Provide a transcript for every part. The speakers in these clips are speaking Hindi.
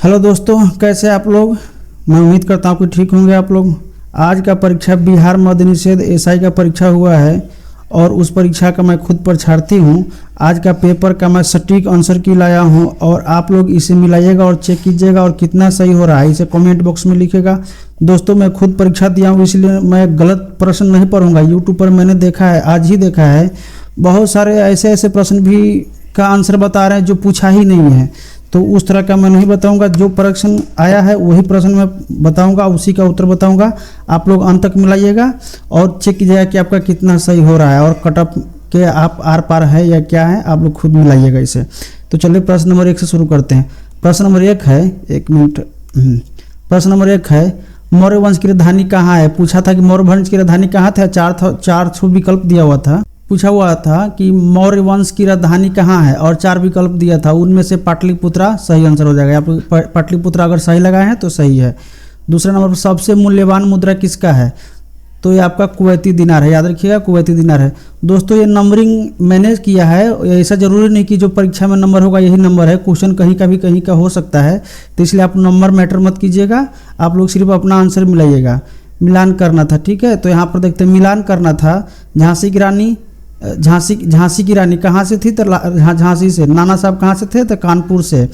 हेलो दोस्तों, कैसे आप लोग। मैं उम्मीद करता हूँ कि ठीक होंगे आप लोग। आज का परीक्षा बिहार मद्य निषेध एसआई का परीक्षा हुआ है और उस परीक्षा का मैं खुद परीक्षार्थी हूँ। आज का पेपर का मैं सटीक आंसर की लाया हूँ और आप लोग इसे मिलाइएगा और चेक कीजिएगा और कितना सही हो रहा है इसे कमेंट बॉक्स में लिखिएगा। दोस्तों, मैं खुद परीक्षा दिया हूँ इसलिए मैं गलत प्रश्न नहीं पढ़ूंगा। यूट्यूब पर मैंने देखा है, आज ही देखा है, बहुत सारे ऐसे प्रश्न भी का आंसर बता रहे हैं जो पूछा ही नहीं है, तो उस तरह का मैं नहीं बताऊंगा। जो प्रश्न आया है वही प्रश्न मैं बताऊंगा, उसी का उत्तर बताऊंगा। आप लोग अंत तक मिलाइएगा और चेक कीजिएगा कि आपका कितना सही हो रहा है और कट ऑफ के आप आर पार है या क्या है, आप लोग खुद मिलाइएगा इसे। तो चलिए प्रश्न नंबर 1 से शुरू करते हैं। प्रश्न नंबर 1 है, एक मिनट। प्रश्न नंबर 1 है, मौर्य वंश की राजधानी कहाँ है। पूछा था कि मौर्य वंश की राजधानी कहाँ था। चार विकल्प दिया हुआ था। पूछा हुआ था कि मौर्य वंश की राजधानी कहाँ है और 4 विकल्प दिया था। उनमें से पाटलिपुत्रा सही आंसर हो जाएगा। आप पाटलिपुत्रा अगर सही लगाए हैं तो सही है। दूसरा नंबर पर सबसे मूल्यवान मुद्रा किसका है, तो ये आपका कुवैती दिनार है। याद रखिएगा, कुवैती दिनार है। दोस्तों, ये नंबरिंग मैंने किया है, ऐसा जरूरी नहीं कि जो परीक्षा में नंबर होगा यही नंबर है। क्वेश्चन कहीं का भी कहीं का हो सकता है, तो इसलिए आप नंबर मैटर मत कीजिएगा। आप लोग सिर्फ अपना आंसर मिलाइएगा। मिलान करना था, ठीक है। तो यहाँ पर देखते हैं, मिलान करना था। झांसी की रानी कहाँ से थी, तो झांसी से। नाना साहब कहाँ से थे, तो कानपुर से।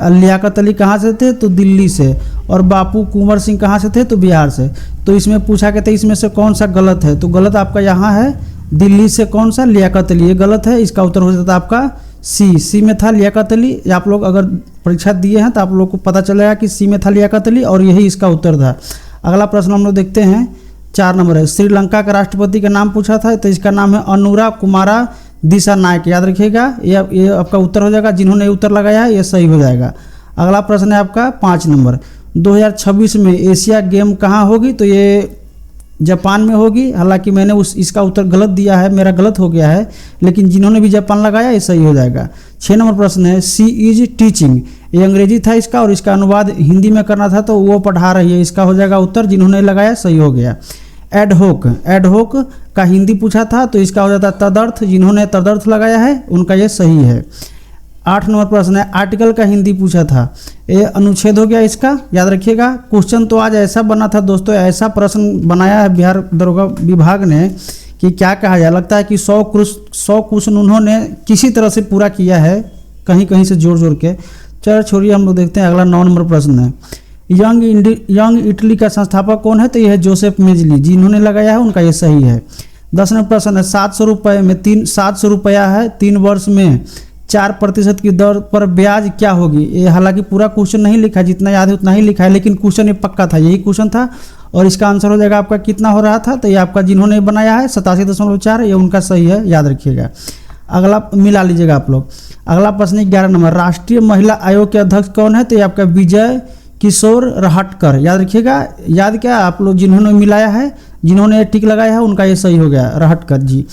लियाकत अली कहाँ से थे, तो दिल्ली से। और बापू कुंवर सिंह कहाँ से थे, तो बिहार से। तो इसमें पूछा कहते इसमें से कौन सा गलत है, तो गलत आपका यहाँ है दिल्ली से। कौन सा, लियाकत अली, ये गलत है। इसका उत्तर हो जाता आपका सी में था लियाकत अली। आप लोग अगर परीक्षा दिए हैं तो आप लोग को पता चलेगा कि सी में था लियाकत अली और यही इसका उत्तर था। अगला प्रश्न हम लोग देखते हैं, 4 नंबर है। श्रीलंका का राष्ट्रपति का नाम पूछा था, तो इसका नाम है अनुरा कुमारा दिसानायक। याद रखिएगा, ये आपका उत्तर हो जाएगा। जिन्होंने उत्तर लगाया है ये सही हो जाएगा। अगला प्रश्न है आपका 5 नंबर। 2026 में एशिया गेम कहाँ होगी, तो ये जापान में होगी। हालांकि मैंने इसका उत्तर गलत दिया है, मेरा गलत हो गया है, लेकिन जिन्होंने भी जापान लगाया ये सही हो जाएगा। 6 नंबर प्रश्न है, सी इज टीचिंग। ये अंग्रेजी था इसका और इसका अनुवाद हिंदी में करना था, तो वो पढ़ा रही है। इसका हो जाएगा उत्तर। जिन्होंने लगाया सही हो गया। एडहोक का हिंदी पूछा था, तो इसका हो जाता है तदर्थ। जिन्होंने तदर्थ लगाया है उनका ये सही है। 8 नंबर प्रश्न है, आर्टिकल का हिंदी पूछा था, ये अनुच्छेद हो गया इसका। याद रखिएगा, क्वेश्चन तो आज ऐसा बना था दोस्तों, ऐसा प्रश्न बनाया है बिहार दरोगा विभाग ने कि क्या कहा जाए। लगता है कि 100 क्वेश्चन उन्होंने किसी तरह से पूरा किया है, कहीं कहीं से जोड़ के। चलो छोड़िए, हम लोग देखते हैं अगला 9 नंबर प्रश्न है। यंग इटली का संस्थापक कौन है, तो यह है जोसेफ मेजली। जिन्होंने लगाया है उनका ये सही है। 10 नंबर प्रश्न है, 700 रुपये में 700 रुपया है, 3 वर्ष में 4% की दर पर ब्याज क्या होगी। ये हालांकि पूरा क्वेश्चन नहीं लिखा, जितना याद है उतना ही लिखा है, लेकिन क्वेश्चन ये पक्का था, यही क्वेश्चन था। और इसका आंसर हो जाएगा आपका कितना हो रहा था, तो ये आपका जिन्होंने बनाया है 87.4, ये उनका सही है। याद रखिएगा। अगला मिला लीजिएगा आप लोग। अगला प्रश्न 11 नंबर, राष्ट्रीय महिला आयोग के अध्यक्ष कौन है, तो ये आपका विजय किशोर रहटकर। याद रखिएगा। याद क्या, आप लोग जिन्होंने मिलाया है, जिन्होंने टिक लगाया है उनका ये सही हो गया, रहटकर जी।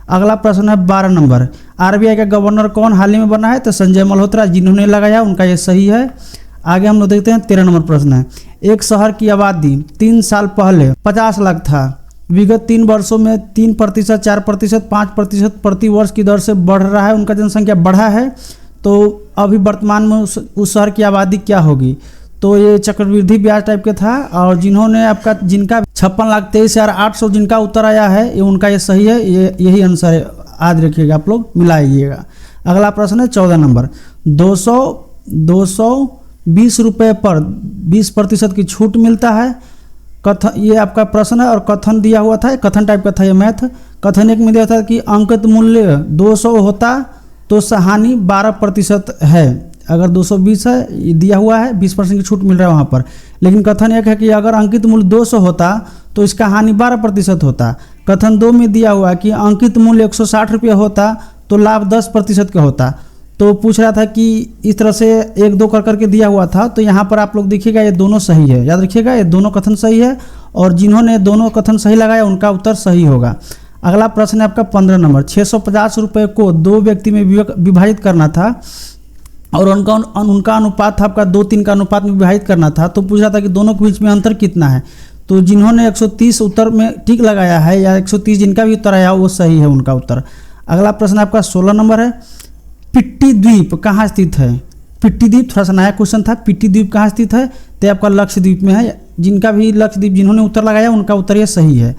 अगला प्रश्न है 12 नंबर, आरबीआई का गवर्नर कौन हाल ही में बना है, तो संजय मल्होत्रा। जिन्होंने लगाया उनका ये सही है। आगे हम लोग देखते हैं 13 नंबर प्रश्न है, एक शहर की आबादी 3 साल पहले 50 लाख था, विगत 3 वर्षों में 3%, 4%, 5% प्रति वर्ष की दर से बढ़ रहा है। उनका जनसंख्या बढ़ा है, तो अभी वर्तमान में उस शहर की आबादी क्या होगी, तो ये चक्रवृद्धि ब्याज टाइप के था। और जिन्होंने आपका जिनका 56,23,800 जिनका उत्तर आया है ये उनका ये सही है, यही आंसर है। याद रखिएगा, आप लोग मिलाइएगा। अगला प्रश्न है 14 नंबर, 220 रुपये पर 20% की छूट मिलता है। कथन, ये आपका प्रश्न है और कथन दिया हुआ था, कथन टाइप का था ये मैथ। कथन 1 में दिया था कि अंकित मूल्य 200 होता तो हानि 12% है। अगर 220 है दिया हुआ है, 20% की छूट मिल रहा है वहाँ पर। लेकिन कथन 1 है कि अगर अंकित मूल्य 200 होता तो इसका हानि 12% होता। कथन 2 में दिया हुआ कि अंकित मूल्य 160 रुपये होता तो लाभ 10% का होता। तो पूछ रहा था कि इस तरह से 1-2 करके दिया हुआ था, तो यहाँ पर आप लोग देखिएगा ये दोनों सही है। याद रखिएगा, ये दोनों कथन सही है और जिन्होंने दोनों कथन सही लगाया उनका उत्तर सही होगा। अगला प्रश्न है आपका 15 नंबर, 650 रुपये को 2 व्यक्ति में विभाजित करना था और उनका अनुपात था आपका 2-3 का अनुपात में विभाजित करना था। तो पूछ रहा था कि दोनों के बीच में अंतर कितना है, तो जिन्होंने 130 उत्तर में ठीक लगाया है या 130 जिनका भी उत्तर आया वो सही है उनका उत्तर। अगला प्रश्न आपका 16 नंबर है, पिट्टी द्वीप कहाँ स्थित है, पिट्टी द्वीप थोड़ा सा नया क्वेश्चन था। पिट्टी द्वीप कहाँ स्थित है, तो आपका लक्षद्वीप में है। जिनका भी लक्षद्वीप जिन्होंने उत्तर लगाया उनका उत्तर ये सही है।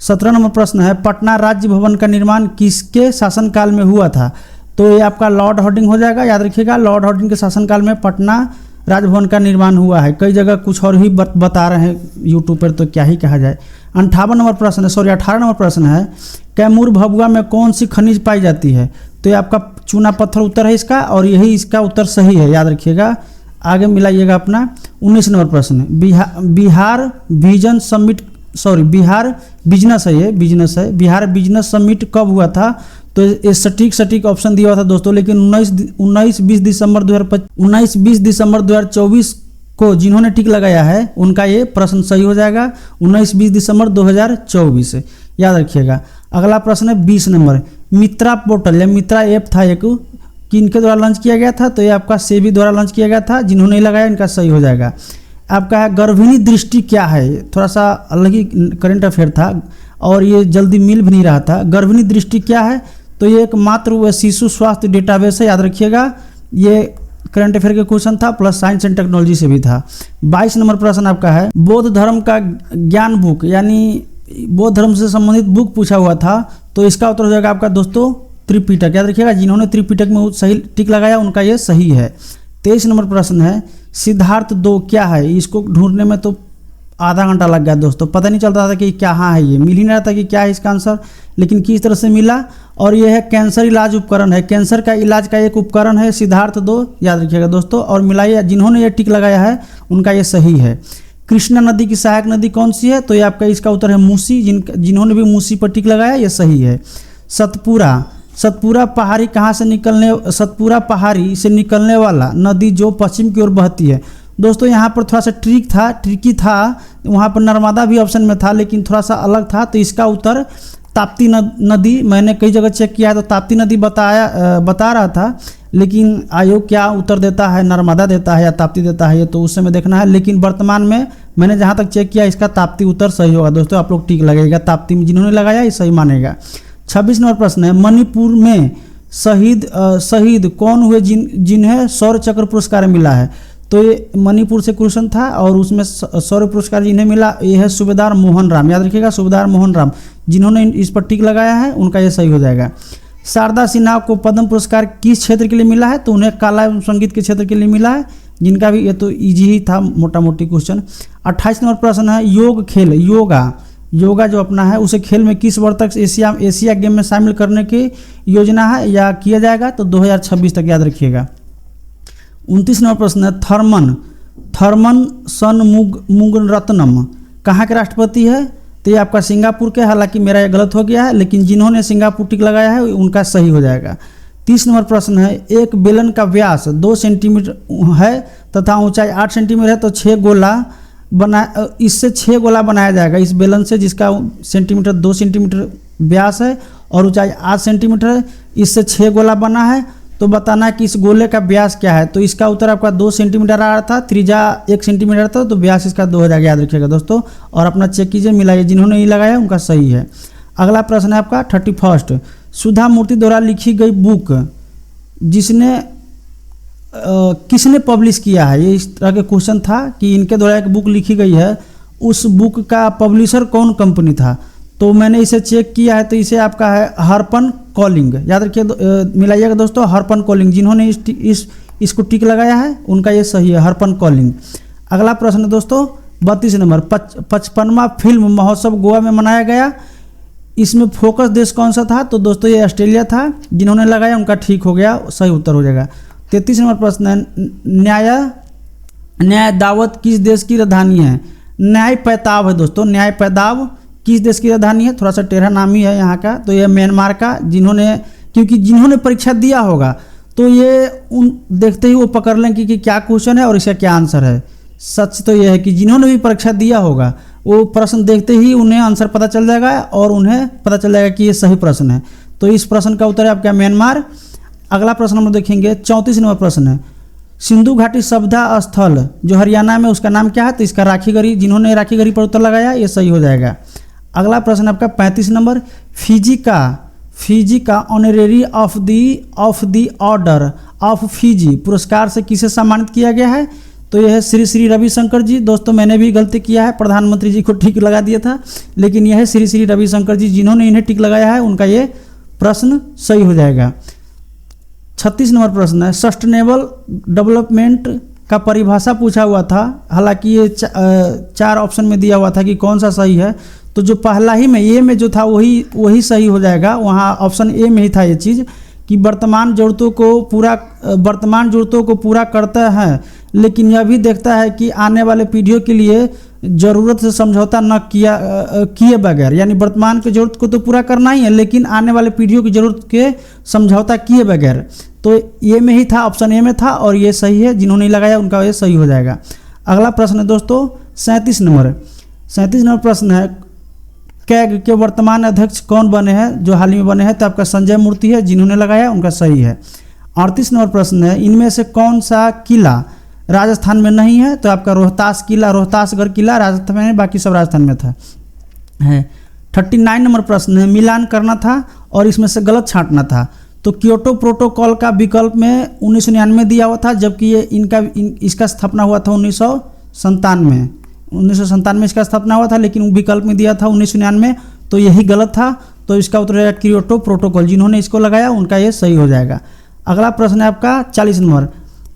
17 नंबर प्रश्न है, पटना राज्य भवन का निर्माण किसके शासनकाल में हुआ था, तो ये आपका लॉर्ड हार्डिंग हो जाएगा। याद रखिएगा, लॉर्ड हार्डिंग के शासनकाल में पटना राजभवन का निर्माण हुआ है। कई जगह कुछ और ही बता रहे हैं यूट्यूब पर, तो क्या ही कहा जाए। 18 नंबर प्रश्न है, कैमूर भभुआ में कौन सी खनिज पाई जाती है, तो ये आपका चूना पत्थर उत्तर है इसका, और यही इसका उत्तर सही है। याद रखिएगा, आगे मिलाइएगा अपना। 19 नंबर प्रश्न, बिहार बिजनेस समिट कब हुआ था, तो ये सटीक ऑप्शन दिया हुआ था दोस्तों, लेकिन 19-20 दिसंबर 2024 को जिन्होंने टिक लगाया है उनका ये प्रश्न सही हो जाएगा। 19-20 दिसंबर 2024 याद रखिएगा। अगला प्रश्न है 20 नंबर, मित्रा पोर्टल या मित्रा ऐप था एक, किनके द्वारा लॉन्च किया गया था, तो ये आपका सेबी द्वारा लॉन्च किया गया था। जिन्होंने लगाया इनका सही हो जाएगा। आपका है गर्भिणी दृष्टि क्या है, थोड़ा सा अलग ही करंट अफेयर था और ये जल्दी मिल भी नहीं रहा था। गर्भिणी दृष्टि क्या है, तो ये एक मातृ व शिशु स्वास्थ्य डेटाबेस है। याद रखिएगा, ये करंट अफेयर के क्वेश्चन था, प्लस साइंस एंड टेक्नोलॉजी से भी था। 22 नंबर प्रश्न आपका है, बौद्ध धर्म का ज्ञान बुक यानी बौद्ध धर्म से संबंधित बुक पूछा हुआ था, तो इसका उत्तर हो जाएगा आपका दोस्तों त्रिपिटक। याद रखिएगा, जिन्होंने त्रिपिटक में सही टिक लगाया उनका ये सही है। 23 नंबर प्रश्न है, सिद्धार्थ 2 क्या है, इसको ढूंढने में तो आधा घंटा लग गया दोस्तों, पता नहीं चलता था कि क्या है, ये मिल ही नहीं रहा था कि क्या है इसका आंसर, लेकिन किस तरह से मिला। और ये है कैंसर इलाज उपकरण है, कैंसर का इलाज का एक उपकरण है सिद्धार्थ 2। याद रखिएगा दोस्तों, और मिलाइए, जिन्होंने ये टिक लगाया है उनका ये सही है। कृष्णा नदी की सहायक नदी कौन सी है, तो ये आपका इसका उत्तर है मूसी। जिन्होंने भी मूसी पर टिक लगाया ये सही है। सतपुरा पहाड़ी सतपुरा पहाड़ी से निकलने वाला नदी जो पश्चिम की ओर बहती है। दोस्तों यहाँ पर थोड़ा सा ट्रिकी था, वहाँ पर नर्मदा भी ऑप्शन में था लेकिन थोड़ा सा अलग था, तो इसका उत्तर ताप्ती नदी। मैंने कई जगह चेक किया है तो ताप्ती नदी बता रहा था, लेकिन आयोग क्या उत्तर देता है, नर्मदा देता है या ताप्ती देता है, ये तो उस समय देखना है। लेकिन वर्तमान में मैंने जहाँ तक चेक किया इसका ताप्ती उत्तर सही होगा दोस्तों, आप लोग टिक लगेगा, ताप्ती में जिन्होंने लगाया ये सही मानेगा। 26 नंबर प्रश्न है, मणिपुर में शहीद कौन हुए जिन्हें शौर्य चक्र पुरस्कार मिला है, तो ये मणिपुर से क्वेश्चन था और उसमें शौर्य पुरस्कार जिन्हें मिला ये है सूबेदार मोहन राम। याद रखिएगा, सूबेदार मोहन राम, जिन्होंने इस पर टिक लगाया है उनका ये सही हो जाएगा। शारदा सिन्हा को पद्म पुरस्कार किस क्षेत्र के लिए मिला है, तो उन्हें कला एवं संगीत के क्षेत्र के लिए मिला है, जिनका भी ये तो इजी ही था, मोटा मोटी क्वेश्चन। 28 नंबर प्रश्न है, योगा जो अपना है उसे खेल में किस वर्ष तक एशिया गेम में शामिल करने की योजना है या किया जाएगा, तो 2026 तक। याद रखिएगा। 29 नंबर प्रश्न है, थर्मन शनमुगरत्नम कहाँ के राष्ट्रपति है, तो ये आपका सिंगापुर के, हालांकि मेरा ये गलत हो गया है, लेकिन जिन्होंने सिंगापुर टिक लगाया है उनका सही हो जाएगा। 30 नंबर प्रश्न है, एक बेलन का व्यास 2 सेंटीमीटर है तथा ऊंचाई 8 सेंटीमीटर है, तो 6 गोला बनाया जाएगा इस बेलन से, जिसका 2 सेंटीमीटर व्यास है और ऊंचाई 8 सेंटीमीटर है। इससे 6 गोला बना है, तो बताना कि इस गोले का व्यास क्या है, तो इसका उत्तर आपका 2 सेंटीमीटर आ रहा था, त्रिज्या 1 सेंटीमीटर था, तो व्यास इसका 2 हो जाएगा। याद रखिएगा दोस्तों, और अपना चेक कीजिए, मिलाइए, जिन्होंने ये लगाया उनका सही है। अगला प्रश्न है आपका 31, सुधा मूर्ति द्वारा लिखी गई बुक किसने पब्लिश किया है, ये इस तरह के क्वेश्चन था कि इनके द्वारा एक बुक लिखी गई है, उस बुक का पब्लिशर कौन कंपनी था, तो मैंने इसे चेक किया है, तो इसे आपका है हरपन कॉलिंग। याद रखिए, मिलाइएगा दोस्तों, हरपन कॉलिंग, जिन्होंने इसको टिक लगाया है उनका ये सही है, हरपन कॉलिंग। अगला प्रश्न है दोस्तों 32 नंबर, 55वां फिल्म महोत्सव गोवा में मनाया गया, इसमें फोकस देश कौन सा था, तो दोस्तों ये ऑस्ट्रेलिया था। जिन्होंने लगाया उनका ठीक हो गया, सही उत्तर हो जाएगा। 33 नंबर प्रश्न है, न्याय दावत किस देश की राजधानी है, न्याय पैताव है दोस्तों, न्याय पैताव किस देश की राजधानी है, थोड़ा सा टेढ़ा नाम ही है यहाँ का, तो ये म्यांमार का। क्योंकि जिन्होंने परीक्षा दिया होगा तो ये देखते ही वो पकड़ लें कि क्या क्वेश्चन है और इसका क्या आंसर है। सच तो ये है कि जिन्होंने भी परीक्षा दिया होगा वो प्रश्न देखते ही उन्हें आंसर पता चल जाएगा और उन्हें पता चल जाएगा कि ये सही प्रश्न है, तो इस प्रश्न का उत्तर है आपका म्यांमार। अगला प्रश्न हम देखेंगे 34 नंबर प्रश्न है, सिंधु घाटी सभ्यता स्थल जो हरियाणा में उसका नाम क्या है, तो इसका राखीगढ़ी। जिन्होंने राखीगढ़ी पर उत्तर लगाया ये सही हो जाएगा। अगला प्रश्न आपका 35 नंबर, फिजी का honorary of the order of Fiji पुरस्कार से किसे सम्मानित किया गया है? तो यह है श्री श्री रविशंकर जी। दोस्तों मैंने भी गलती किया है, प्रधानमंत्री जी को टिक लगा दिया था, लेकिन यह है श्री श्री रविशंकर जी जिन्होंने इन्हें टिक लगाया है, उनका ये प्रश्न सही हो जाएगा। 36 नंबर प्रश्न है, सस्टेनेबल डेवलपमेंट का परिभाषा पूछा हुआ था। हालांकि ये 4 ऑप्शन में दिया हुआ था कि कौन सा सही है, तो जो पहला ही में ए में जो था वही सही हो जाएगा। वहाँ ऑप्शन ए में ही था ये चीज़ कि वर्तमान ज़रूरतों को पूरा करता है, लेकिन यह भी देखता है कि आने वाले पीढ़ियों के लिए ज़रूरत से समझौता न किए बगैर, यानी वर्तमान की ज़रूरत को तो पूरा करना ही है, लेकिन आने वाले पीढ़ियों की ज़रूरत के समझौता किए बगैर। तो ये में ही था, ऑप्शन ए में था और ये सही है। जिन्होंने लगाया उनका ये सही हो जाएगा। अगला प्रश्न है दोस्तों 37 नंबर प्रश्न है, कैग के वर्तमान अध्यक्ष कौन बने हैं? जो हाल ही में बने हैं तो आपका संजय मूर्ति है। जिन्होंने लगाया उनका सही है। 38 नंबर प्रश्न है, इनमें से कौन सा किला राजस्थान में नहीं है? तो आपका रोहतासगढ़ किला राजस्थान में, बाकी सब राजस्थान में था है। 39 नंबर प्रश्न है, मिलान करना था और इसमें से गलत छांटना था। तो क्योटो प्रोटोकॉल का विकल्प में 1999 दिया हुआ था, जबकि ये इसका स्थापना हुआ था 1997 इसका स्थापना हुआ था, लेकिन विकल्प में दिया था 1999, तो यही गलत था। तो इसका उत्तर है क्योटो प्रोटोकॉल। जिन्होंने इसको लगाया उनका ये सही हो जाएगा। अगला प्रश्न है आपका 40 नंबर,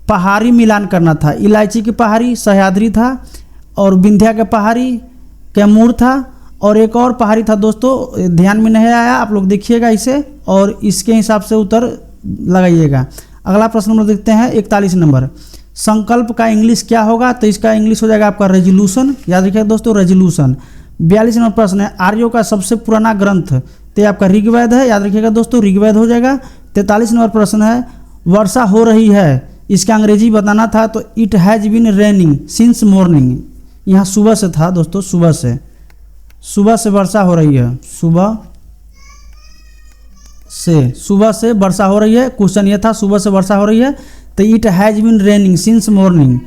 पहाड़ी मिलान करना था। इलायची की पहाड़ी सह्याद्री था और विंध्या के पहाड़ी कैमूर था और एक और पहाड़ी था दोस्तों, ध्यान में नहीं आया, आप लोग देखिएगा इसे और इसके हिसाब से उत्तर लगाइएगा। अगला प्रश्न नंबर देखते हैं 41 नंबर, संकल्प का इंग्लिश क्या होगा? तो इसका इंग्लिश हो जाएगा आपका रेजोल्यूशन। याद रखिएगा दोस्तों, रेजोल्यूशन। 42 नंबर प्रश्न है, आर्यों का सबसे पुराना ग्रंथ, तो आपका ऋग्वेद है। याद रखिएगा दोस्तों, ऋग्वेद हो जाएगा। 43 नंबर प्रश्न है, वर्षा हो रही है, इसका अंग्रेजी बताना था। तो it has been raining since morning, यहाँ सुबह से था दोस्तों, सुबह से वर्षा हो रही है, सुबह से वर्षा हो रही है। क्वेश्चन ये था सुबह से वर्षा हो रही है, तो it has been raining since morning.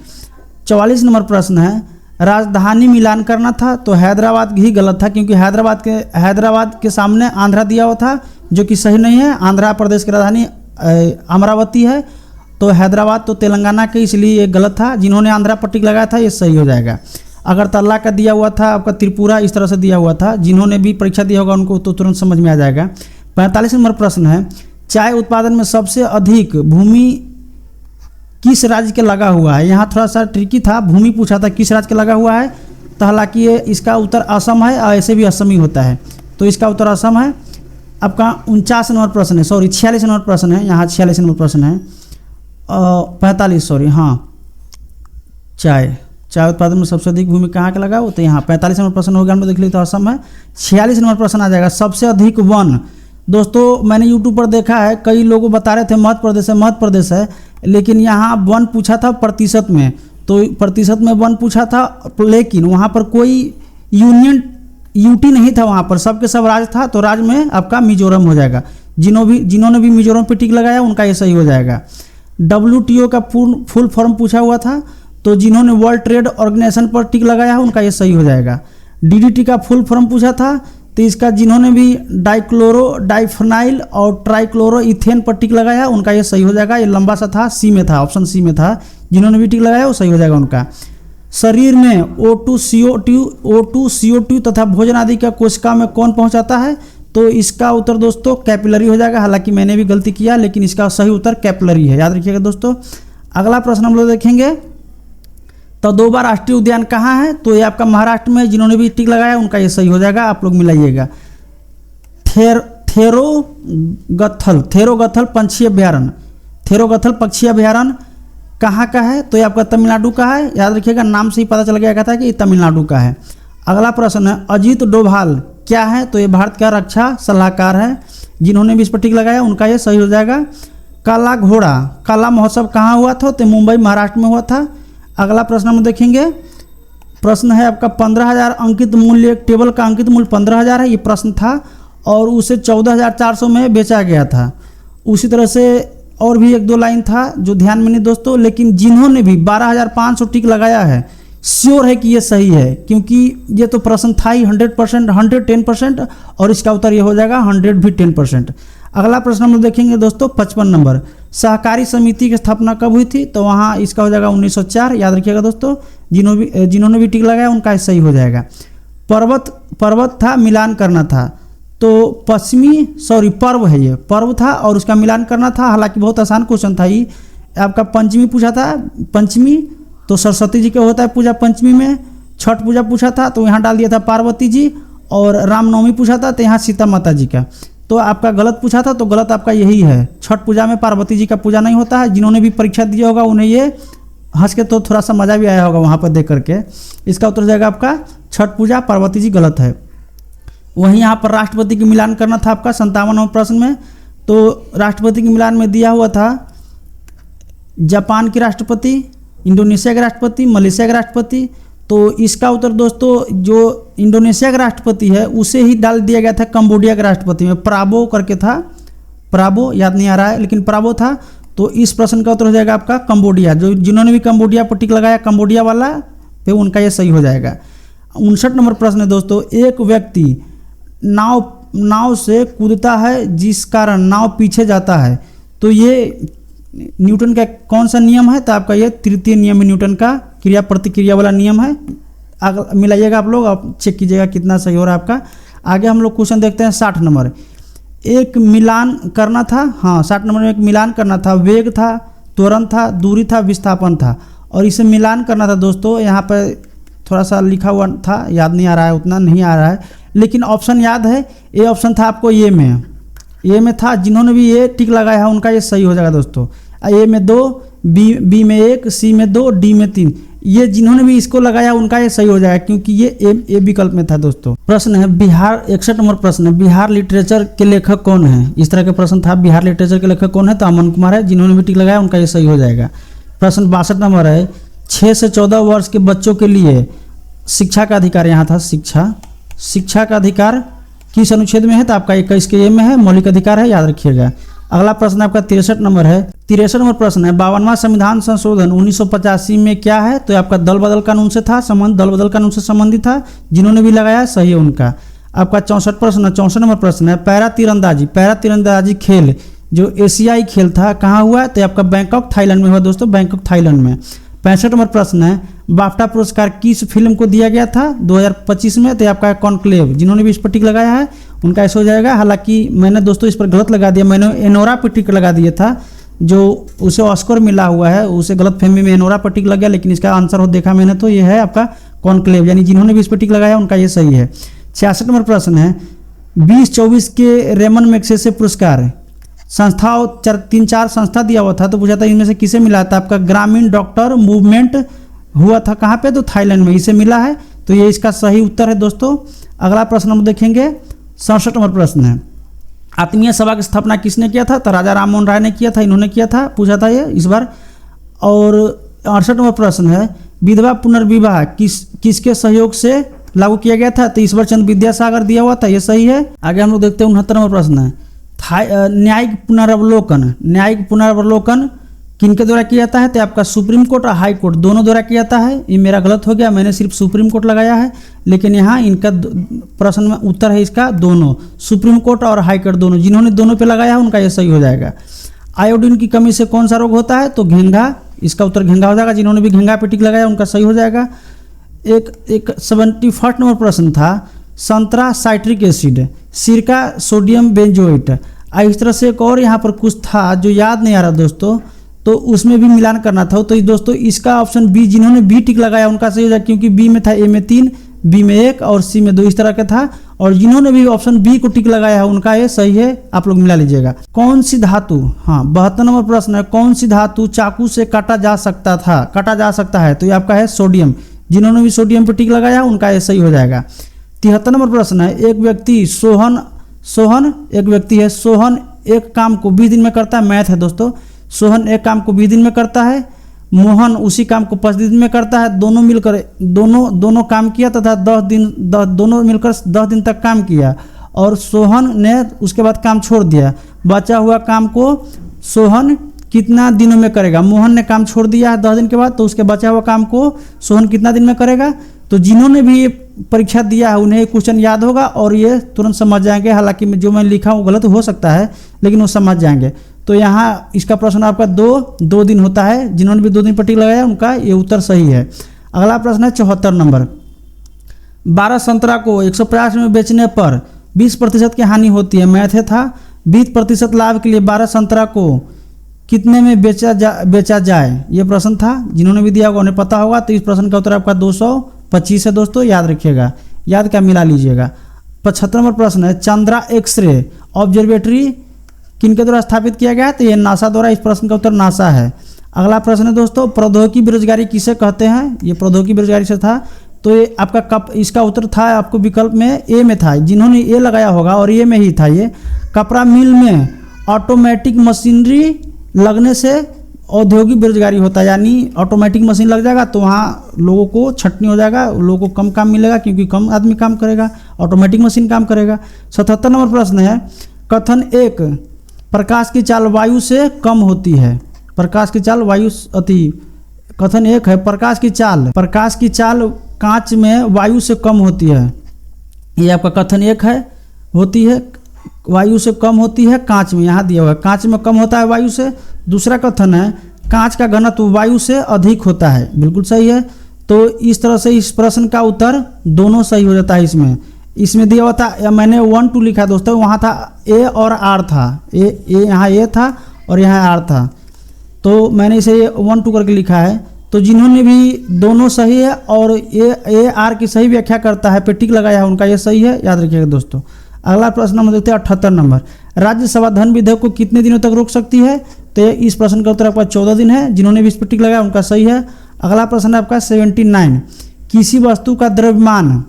44 number प्रश्न है, राजधानी मिलान करना था। तो हैदराबाद ही गलत था, क्योंकि हैदराबाद के सामने आंध्रा दिया हुआ था, जो कि सही नहीं है। आंध्र प्रदेश की राजधानी अमरावती है, तो हैदराबाद तो तेलंगाना के, इसलिए ये गलत था। जिन्होंने आंध्रा पर टिक लगाया था ये सही हो जाएगा। अगरतला का दिया हुआ था आपका त्रिपुरा, इस तरह से दिया हुआ था। जिन्होंने भी परीक्षा दिया होगा उनको तो तुरंत समझ में आ जाएगा। 45 नंबर प्रश्न है, चाय उत्पादन में सबसे अधिक भूमि किस राज्य के लगा हुआ है? यहाँ थोड़ा सा ट्रिकी था, भूमि पूछा था किस राज्य के लगा हुआ है, तो हालांकि ये इसका उत्तर असम है और ऐसे भी असम ही होता है, तो इसका उत्तर असम है। आपका 46 नंबर प्रश्न है, 46 नंबर प्रश्न है, यहाँ 46 नंबर प्रश्न है, 45 हाँ, चाय उत्पादन में सबसे अधिक भूमि कहाँ के लगा हो? तो यहाँ 45 नंबर प्रश्न होगा, देख लीजिए तो असम है। 46 नंबर प्रश्न आ जाएगा, सबसे अधिक वन। दोस्तों मैंने यूट्यूब पर देखा है, कई लोग बता रहे थे मध्य प्रदेश है, लेकिन यहाँ वन पूछा था प्रतिशत में, तो प्रतिशत में वन पूछा था, लेकिन वहाँ पर कोई यूटी नहीं था, वहाँ पर सबके सब राज्य था, तो राज्य में आपका मिजोरम हो जाएगा। जिन्होंने भी मिजोरम पे टिक लगाया उनका ये सही हो जाएगा। WTO का फुल फॉर्म पूछा हुआ था, तो जिन्होंने वर्ल्ड ट्रेड ऑर्गेनाइजेशन पर टिक लगाया है उनका ये सही हो जाएगा। DDT का फुल फॉर्म पूछा था, तो इसका जिन्होंने भी डाइफ्नाइल और ट्राइक्लोरो इथेन पर टिक लगाया उनका ये सही हो जाएगा। ये लंबा सा था, सी में था, ऑप्शन सी में था। जिन्होंने भी टिक लगाया वो सही हो जाएगा उनका। शरीर में O2 CO2 तथा भोजन आदि का कोशिका में कौन पहुंचाता है? तो इसका उत्तर दोस्तों कैपिलरी हो जाएगा। हालांकि मैंने भी गलती किया, लेकिन इसका सही उत्तर कैपिलरी है, याद रखिएगा दोस्तों। अगला प्रश्न हम लोग देखेंगे, तदोबा राष्ट्रीय उद्यान कहाँ है? तो ये आपका महाराष्ट्र में। जिन्होंने भी टिक लगाया उनका ये सही हो जाएगा, आप लोग मिलाइएगा। थेरोगथल पंछी अभ्यारण्य, थेरोगथल पक्षी अभ्यारण्य कहाँ का है? तो ये आपका तमिलनाडु का है, याद रखिएगा, नाम से ही पता चल गया था कि ये तमिलनाडु का है। अगला प्रश्न है, अजीत डोभाल क्या है? तो ये भारत का रक्षा सलाहकार है। जिन्होंने भी इस पर टिक लगाया उनका ये सही हो जाएगा। काला घोड़ा काला महोत्सव कहाँ हुआ था? तो मुंबई महाराष्ट्र में हुआ था। अगला प्रश्न हम देखेंगे, प्रश्न है आपका 15,000 अंकित मूल्य, एक टेबल का अंकित मूल्य 15,000 है, ये प्रश्न था और उसे 14,400 में बेचा गया था। उसी तरह से और भी 1-2 लाइन था जो ध्यान में नहीं दोस्तों, लेकिन जिन्होंने भी 12,500 टिक लगाया है श्योर है कि ये सही है, क्योंकि ये तो प्रश्न था ही 100%, 110%, और इसका उत्तर ये हो जाएगा 100 भी 10%। अगला प्रश्न हम लोग देखेंगे दोस्तों 55 नंबर, सहकारी समिति की स्थापना कब हुई थी? तो वहाँ इसका हो जाएगा 1904, याद रखिएगा दोस्तों। जिन्होंने भी टिक लगाया उनका सही हो जाएगा। पर्वत था, मिलान करना था, तो पर्व है, ये पर्व था और उसका मिलान करना था। हालांकि बहुत आसान क्वेश्चन था ये। आपका पंचमी पूछा था, पंचमी तो सरस्वती जी का होता है पूजा पंचमी में। छठ पूजा पूछा था तो यहाँ डाल दिया था पार्वती जी, और रामनवमी पूछा था तो यहाँ सीता माता जी का। तो आपका गलत पूछा था, तो गलत आपका यही है। छठ पूजा में पार्वती जी का पूजा नहीं होता है। जिन्होंने भी परीक्षा दिया होगा उन्हें ये हंस के तो थोड़ा सा मज़ा भी आया होगा वहाँ पर देख करके। इसका उत्तर जाएगा आपका छठ पूजा, पार्वती जी गलत है। वहीं यहाँ पर राष्ट्रपति की मिलान करना था आपका 57वें प्रश्न में। तो राष्ट्रपति के मिलान में दिया हुआ था जापान के राष्ट्रपति, इंडोनेशिया के राष्ट्रपति, मलेशिया के राष्ट्रपति। तो इसका उत्तर दोस्तों जो इंडोनेशिया का राष्ट्रपति है उसे ही डाल दिया गया था कंबोडिया के राष्ट्रपति में। प्राबो करके था, प्राबो याद नहीं आ रहा है लेकिन प्राबो था। तो इस प्रश्न का उत्तर हो जाएगा आपका कंबोडिया। जो जिन्होंने भी कंबोडिया पर टिक लगाया कंबोडिया वाला पे उनका ये सही हो जाएगा। 59 नंबर प्रश्न है दोस्तों, एक व्यक्ति नाव से कूदता है जिस कारण नाव पीछे जाता है। तो ये न्यूटन का कौन सा नियम है? तो आपका ये तृतीय नियम है, न्यूटन का क्रिया प्रतिक्रिया वाला नियम है। मिलाइएगा आप लोग, आप चेक कीजिएगा कितना सही हो रहा है आपका। आगे हम लोग क्वेश्चन देखते हैं 60 नंबर। एक मिलान करना था, हाँ 60 नंबर में एक मिलान करना था। वेग था, त्वरण था, दूरी था, विस्थापन था, और इसे मिलान करना था दोस्तों। यहाँ पर थोड़ा सा लिखा हुआ था, याद नहीं आ रहा है, उतना नहीं आ रहा है, लेकिन ऑप्शन याद है। ये ऑप्शन था आपको ये में था। जिन्होंने भी ये टिक लगाया है उनका ये सही हो जाएगा दोस्तों। ए में 2, बी में 1, सी में 2, डी में 3। ये जिन्होंने भी इसको लगाया उनका ये सही हो जाएगा क्योंकि ये ए विकल्प में था दोस्तों। प्रश्न है बिहार, 61 नंबर प्रश्न है, बिहार लिटरेचर के लेखक कौन है? इस तरह के प्रश्न था, बिहार लिटरेचर के लेखक कौन है? तो अमन कुमार है। जिन्होंने भी टिक लगाया उनका ये सही हो जाएगा। प्रश्न 62 नंबर है, 6 से 14 वर्ष के बच्चों के लिए शिक्षा का अधिकार, यहाँ था शिक्षा का अधिकार किस अनुच्छेद में है? तो आपका 21 के ए में है, मौलिक अधिकार है, याद रखिएगा। अगला प्रश्न आपका 63 नंबर है। 63 नंबर प्रश्न है, 52वां संविधान संशोधन 1985 में क्या है? तो आपका दल बदल कानून से था संबंध, दल बदल कानून से संबंधित था। जिन्होंने भी लगाया सही है उनका। आपका 64 प्रश्न, 64 नंबर प्रश्न है, पैरा तीरंदाजी खेल जो एशियाई खेल था कहाँ हुआ? तो आपका बैंकॉक थाईलैंड में हुआ दोस्तों, बैंकॉक थाईलैंड में। 65 नंबर प्रश्न है, बाफ्टा पुरस्कार किस फिल्म को दिया गया था 2025 में? तो आपका कॉन्क्लेव। जिन्होंने भी इस पर टिक लगाया है उनका ऐसा हो जाएगा। हालांकि मैंने दोस्तों इस पर गलत लगा दिया, मैंने एनोरा पर टिक लगा दिया था, जो उसे ऑस्कर मिला हुआ है, उसे गलत फहमी में एनोरा पर टिक लग गया, लेकिन इसका आंसर हो देखा मैंने तो ये है आपका कॉन्क्लेव। यानी जिन्होंने भी इस पर टिक लगाया उनका ये सही है। 66 नंबर प्रश्न है, 2024 के रेमन मैग्सेसे पुरस्कार संस्थाओं 3-4 संस्था दिया हुआ था। तो पूछा था इनमें से किसे मिला था? आपका ग्रामीण डॉक्टर मूवमेंट हुआ था कहाँ पे? तो थाईलैंड में, इसे मिला है। तो ये इसका सही उत्तर है दोस्तों। अगला प्रश्न हम देखेंगे 67 नंबर प्रश्न है, आत्मीय सभा की स्थापना किसने किया था? तो राजा राम मोहन राय ने किया था, इन्होंने किया था, पूछा था ये इस बार। और 68 नंबर प्रश्न है, विधवा पुनर्विवाह किसके सहयोग से लागू किया गया था? तो ईश्वर चंद्र विद्यासागर दिया हुआ था, ये सही है। आगे हम लोग देखते हैं 69 नंबर प्रश्न है, न्यायिक पुनरावलोकन किनके द्वारा किया जाता है? तो आपका सुप्रीम कोर्ट और हाई कोर्ट दोनों द्वारा किया जाता है। ये मेरा गलत हो गया, मैंने सिर्फ सुप्रीम कोर्ट लगाया है, लेकिन यहाँ इनका प्रश्न में उत्तर है इसका दोनों, सुप्रीम कोर्ट और हाई कोर्ट दोनों। जिन्होंने दोनों पे लगाया है उनका ये सही हो जाएगा। आयोडीन की कमी से कौन सा रोग होता है? तो घेंघा, इसका उत्तर घेंघा हो जाएगा। जिन्होंने भी घेंघा पे टिक लगाया उनका सही हो जाएगा। एक 71 नंबर प्रश्न था, संतरा साइट्रिक एसिड, सिरका सोडियम बेंजोएट। इस तरह से एक और यहाँ पर कुछ था जो याद नहीं आ रहा दोस्तों, तो उसमें भी मिलान करना था। तो दोस्तों इसका ऑप्शन बी, जिन्होंने बी टिक लगाया उनका सही हो जाएगा, क्योंकि बी में था ए में 3, बी में 1 और सी में 2 इस तरह का था। और जिन्होंने भी ऑप्शन बी को टिक लगाया है उनका ये सही है, आप लोग मिला लीजिएगा। कौन सी धातु, हाँ 72 नंबर प्रश्न है, कौन सी धातु चाकू से काटा जा सकता है? तो ये आपका है सोडियम। जिन्होंने भी सोडियम पर टिक लगाया उनका ये सही हो जाएगा। 73 नंबर प्रश्न है, एक व्यक्ति सोहन एक काम को 20 दिन में करता है, मैथ है दोस्तों। सोहन एक काम को 20 दिन में करता है, मोहन उसी काम को 5 दिन में करता है। दोनों मिलकर दोनों काम किया तथा दोनों मिलकर 10 दिन तक काम किया, और सोहन ने उसके बाद काम छोड़ दिया। बचा हुआ काम को सोहन कितना दिनों में करेगा? मोहन ने काम छोड़ दिया है 10 दिन के बाद, तो उसके बचा हुआ काम को सोहन कितना दिन में करेगा? तो जिन्होंने भी ये परीक्षा दिया है उन्हें क्वेश्चन याद होगा और ये तुरंत समझ जाएंगे। हालांकि जो मैं लिखा हूँ गलत हो सकता है, लेकिन वो समझ जाएंगे। तो यहाँ इसका प्रश्न आपका 2 दिन होता है। जिन्होंने भी 2 दिन पर टिक लगाया उनका ये उत्तर सही है। अगला प्रश्न है 74 नंबर। 12 संतरा को 150 में बेचने पर 20% की हानि होती है। मैथ था 20% लाभ के लिए 12 संतरा को कितने में बेचा जाए, ये प्रश्न था। जिन्होंने भी दिया होगा उन्हें पता होगा। तो इस प्रश्न का उत्तर आपका 225 है दोस्तों, याद रखिएगा, याद क्या मिला लीजिएगा। 75 नंबर प्रश्न है चंद्रा एक्सरे ऑब्जर्वेटरी किनके द्वारा स्थापित किया गया है, तो ये नासा द्वारा। इस प्रश्न का उत्तर नासा है। अगला प्रश्न है दोस्तों प्रौद्योगिकी बेरोजगारी किसे कहते हैं, ये प्रौद्योगिकी बेरोजगारी से था। तो ये आपका कप इसका उत्तर था आपको विकल्प में ए में था। जिन्होंने ए लगाया होगा और ए में ही था ये। कपड़ा मिल में ऑटोमेटिक मशीनरी लगने से औद्योगिक बेरोजगारी होता है, यानी ऑटोमेटिक मशीन लग जाएगा तो वहाँ लोगों को छटनी हो जाएगा, लोगों को कम काम मिलेगा क्योंकि कम आदमी काम करेगा, ऑटोमेटिक मशीन काम करेगा। 77 नंबर प्रश्न है कथन 1 प्रकाश की चाल वायु से कम होती है। प्रकाश की चाल वायु अति कथन 1 है प्रकाश की चाल कांच में वायु से कम होती है। ये आपका कथन 1 है, होती है वायु से कम होती है कांच में, यहाँ दिया हुआ है कांच में कम होता है वायु से। दूसरा कथन है कांच का घनत्व वायु से अधिक होता है, बिल्कुल सही है। तो इस तरह से इस प्रश्न का उत्तर दोनों सही हो जाता है। इसमें दिया हुआ था, मैंने 1 2 लिखा दोस्तों, वहाँ था ए और आर था, ए यहाँ ए था और यहाँ आर था, तो मैंने इसे 1 2 करके लिखा है। तो जिन्होंने भी दोनों सही है और ए आर की सही व्याख्या करता है पे टिक लगाया है उनका ये सही है, याद रखिएगा दोस्तों। अगला प्रश्न हम देखते हैं 78 नंबर। राज्यसभा धन विधेयक को कितने दिनों तक रोक सकती है, तो इस प्रश्न का उत्तर आपका 14 दिन है। जिन्होंने भी इस पर टिक लगाया उनका सही है। अगला प्रश्न है आपका 79। किसी वस्तु का द्रव्यमान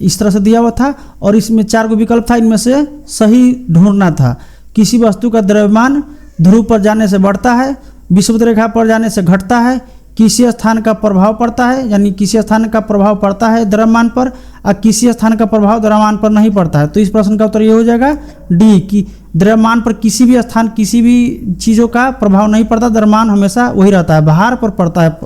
इस तरह से दिया हुआ था और इसमें 4 विकल्प था, इनमें से सही ढूंढना था। किसी वस्तु का द्रव्यमान ध्रुव पर जाने से बढ़ता है, विषुवत रेखा पर जाने से घटता है, किसी स्थान का प्रभाव पड़ता है, यानी किसी स्थान का प्रभाव पड़ता है द्रव्यमान पर और किसी स्थान का प्रभाव द्रव्यमान पर नहीं पड़ता है। तो इस प्रश्न का उत्तर ये हो जाएगा डी कि द्रव्यमान पर किसी भी स्थान किसी भी चीज़ों का प्रभाव नहीं पड़ता, द्रव्यमान हमेशा वही रहता है, बाहर पर पड़ता है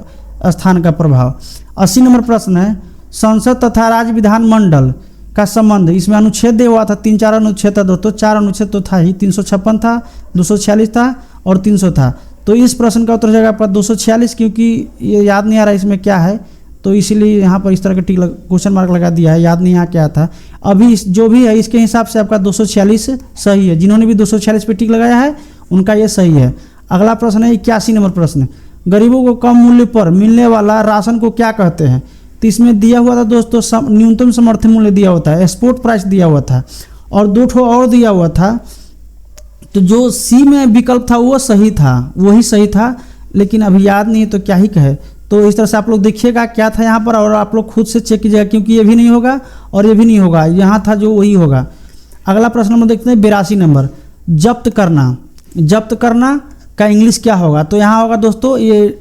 स्थान का प्रभाव। 80 नंबर प्रश्न है संसद तथा राज्य विधानमंडल का संबंध, इसमें अनुच्छेद दिया हुआ था 3-4 अनुच्छेद था दोस्तों, 4 अनुच्छेद तो था ही, 356 था, 246 था और 300 था। तो इस प्रश्न का उत्तर हो जाएगा आपका 246, क्योंकि ये याद नहीं आ रहा इसमें क्या है, तो इसीलिए यहाँ पर इस तरह का क्वेश्चन मार्क लगा दिया है, याद नहीं यहाँ क्या था। अभी जो भी है इसके हिसाब से आपका 246 सही है। जिन्होंने भी 246 पे टिक लगाया है उनका ये सही है। अगला प्रश्न है 81 नंबर प्रश्न, गरीबों को कम मूल्य पर मिलने वाला राशन को क्या कहते हैं। तो इसमें दिया हुआ था दोस्तों न्यूनतम समर्थन मूल्य दिया हुआ था, एक्सपोर्ट प्राइस दिया हुआ था और 2 ठो और दिया हुआ था। तो जो सी में विकल्प था वो सही था, वही सही था, लेकिन अभी याद नहीं तो क्या ही कहे। तो इस तरह से आप लोग देखिएगा क्या था यहाँ पर और आप लोग खुद से चेक कीजिएगा, क्योंकि ये भी नहीं होगा और ये भी नहीं होगा, यहाँ था जो वही होगा। अगला प्रश्न हम देखते हैं 82 नंबर, जब्त करना का इंग्लिश क्या होगा। तो यहाँ होगा दोस्तों ये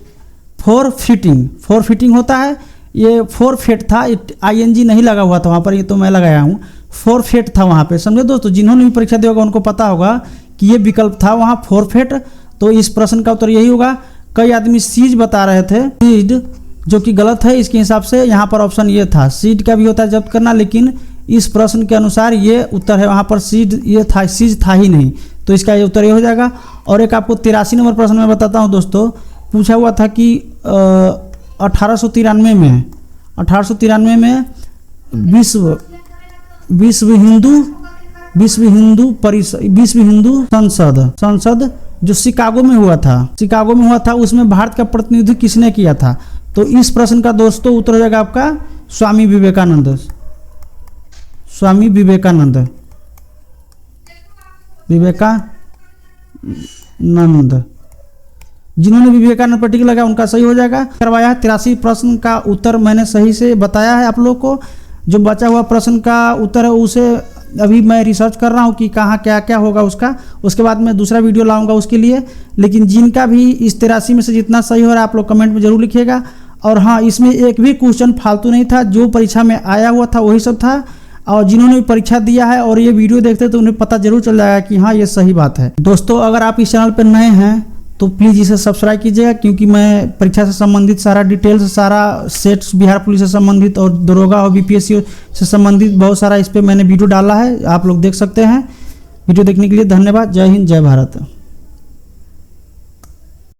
फोरफिटिंग होता है, ये फोरफेट था, ING नहीं लगा हुआ था वहाँ पर, ये तो मैं लगाया हूँ, फोरफेट था वहाँ पे, समझे दोस्तों। जिन्होंने भी परीक्षा दिया होगा उनको पता होगा कि ये विकल्प था वहाँ फोरफेट। तो इस प्रश्न का उत्तर यही होगा। कई आदमी सीज बता रहे थे, सीड जो कि गलत है, इसके हिसाब से यहाँ पर ऑप्शन ये था, सीड का भी होता है जब्त करना, लेकिन इस प्रश्न के अनुसार ये उत्तर है, वहाँ पर सीड ये था, सीज था ही नहीं, तो इसका ये उत्तर ये हो जाएगा। और एक आपको 83 नंबर प्रश्न में बताता हूँ दोस्तों, पूछा हुआ था कि 1893 में विश्व हिंदू संसद जो शिकागो में हुआ था, उसमें भारत का प्रतिनिधित्व किसने किया था। तो इस प्रश्न का दोस्तों उत्तर हो जाएगा आपका स्वामी विवेकानंद। जिन्होंने विवेकानंद पर टिक लगा उनका सही हो जाएगा। करवाया है 83 प्रश्न का उत्तर मैंने सही से बताया है आप लोग को। जो बचा हुआ प्रश्न का उत्तर है उसे अभी मैं रिसर्च कर रहा हूँ कि कहाँ क्या क्या होगा उसका, उसके बाद मैं दूसरा वीडियो लाऊंगा उसके लिए। लेकिन जिनका भी इस 83 में से जितना सही हो रहा है आप लोग कमेंट में जरूर लिखिएगा। और हाँ, इसमें एक भी क्वेश्चन फालतू नहीं था, जो परीक्षा में आया हुआ था वही सब था। और जिन्होंने भी परीक्षा दिया है और ये वीडियो देखते हैं तो उन्हें पता जरूर चल जाएगा कि हाँ ये सही बात है। दोस्तों अगर आप इस चैनल पर नए हैं तो प्लीज़ इसे सब्सक्राइब कीजिएगा, क्योंकि मैं परीक्षा से संबंधित सारा डिटेल्स, सारा सेट्स बिहार पुलिस से संबंधित और दरोगा और BPSC से संबंधित बहुत सारा इस पर मैंने वीडियो डाला है, आप लोग देख सकते हैं। वीडियो देखने के लिए धन्यवाद। जय हिंद, जय भारत।